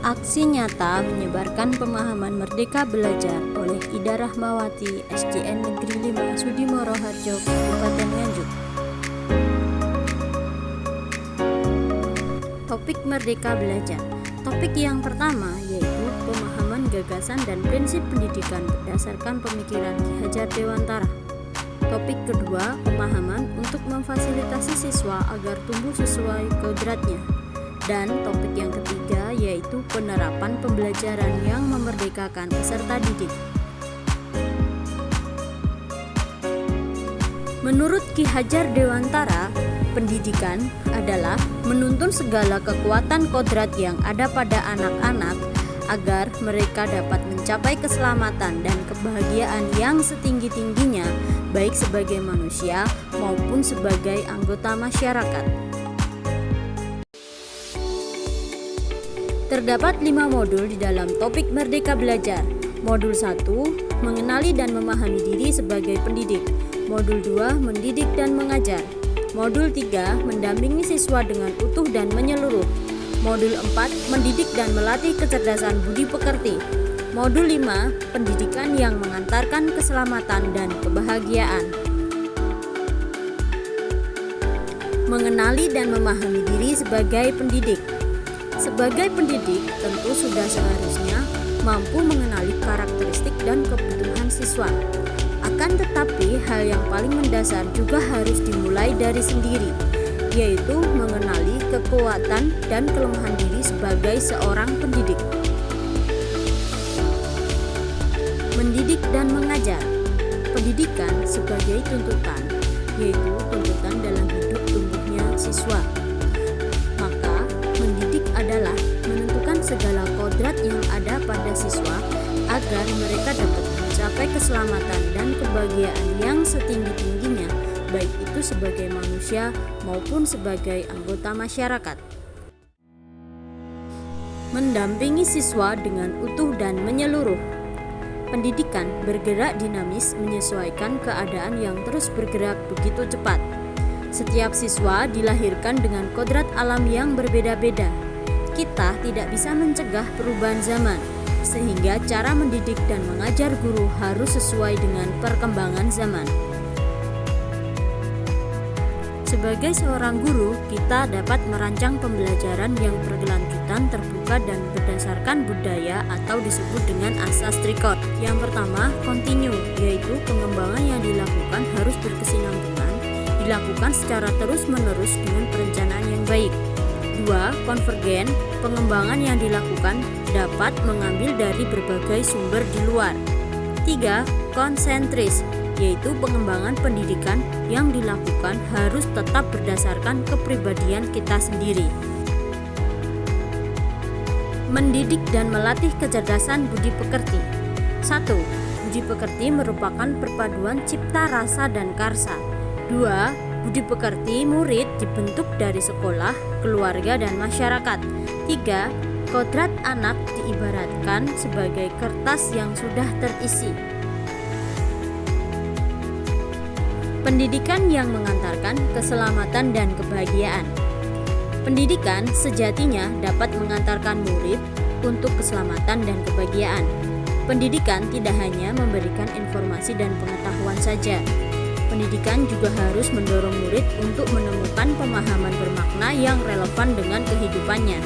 Aksi nyata menyebarkan pemahaman Merdeka Belajar oleh Ida Rahmawati, SDN Negeri 5 Sudimoro Harjo, Kabupaten Nganjuk. Topik Merdeka Belajar. Topik yang pertama yaitu pemahaman gagasan dan prinsip pendidikan berdasarkan pemikiran Ki Hajar Dewantara. Topik kedua, pemahaman untuk memfasilitasi siswa agar tumbuh sesuai kodratnya. Dan topik yang ketiga yaitu penerapan pembelajaran yang memerdekakan peserta didik. Menurut Ki Hajar Dewantara, pendidikan adalah menuntun segala kekuatan kodrat yang ada pada anak-anak agar mereka dapat mencapai keselamatan dan kebahagiaan yang setinggi-tingginya, baik sebagai manusia maupun sebagai anggota masyarakat. Terdapat 5 modul di dalam topik Merdeka Belajar. Modul 1, mengenali dan memahami diri sebagai pendidik. Modul 2, mendidik dan mengajar. Modul 3, mendampingi siswa dengan utuh dan menyeluruh. Modul 4, mendidik dan melatih kecerdasan budi pekerti. Modul 5, pendidikan yang mengantarkan keselamatan dan kebahagiaan. Mengenali dan memahami diri sebagai pendidik. Sebagai pendidik, tentu sudah seharusnya mampu mengenali karakteristik dan kebutuhan siswa. Akan tetapi, hal yang paling mendasar juga harus dimulai dari sendiri, yaitu mengenali kekuatan dan kelemahan diri sebagai seorang pendidik. Mendidik dan mengajar. Pendidikan sebagai tuntutan, yaitu tuntutan dalam hidup tumbuhnya siswa. Maka, mendidik adalah menentukan segala kodrat yang ada pada siswa agar mereka dapat mencapai keselamatan dan kebahagiaan yang setinggi-tingginya, baik itu sebagai manusia maupun sebagai anggota masyarakat. Mendampingi siswa dengan utuh dan menyeluruh. Pendidikan bergerak dinamis menyesuaikan keadaan yang terus bergerak begitu cepat. Setiap siswa dilahirkan dengan kodrat alam yang berbeda-beda. Kita tidak bisa mencegah perubahan zaman, sehingga cara mendidik dan mengajar guru harus sesuai dengan perkembangan zaman. Sebagai seorang guru, kita dapat merancang pembelajaran yang berkelanjutan, terbuka, dan berdasarkan budaya atau disebut dengan asas trikot. Yang pertama, kontinu, yaitu pengembangan yang dilakukan harus berkesinambungan, dilakukan secara terus-menerus dengan perencanaan yang baik. 2. Konvergen, pengembangan yang dilakukan dapat mengambil dari berbagai sumber di luar. 3. Konsentris, yaitu pengembangan pendidikan yang dilakukan harus tetap berdasarkan kepribadian kita sendiri. Mendidik dan melatih kecerdasan budi pekerti. 1. Budi pekerti merupakan perpaduan cipta rasa dan karsa. 2. Budi pekerti murid dibentuk dari sekolah, keluarga, dan masyarakat. 3. Kodrat anak diibaratkan sebagai kertas yang sudah terisi. Pendidikan yang mengantarkan keselamatan dan kebahagiaan. Pendidikan sejatinya dapat mengantarkan murid untuk keselamatan dan kebahagiaan. Pendidikan tidak hanya memberikan informasi dan pengetahuan saja. Pendidikan juga harus mendorong murid untuk menemukan pemahaman bermakna yang relevan dengan kehidupannya.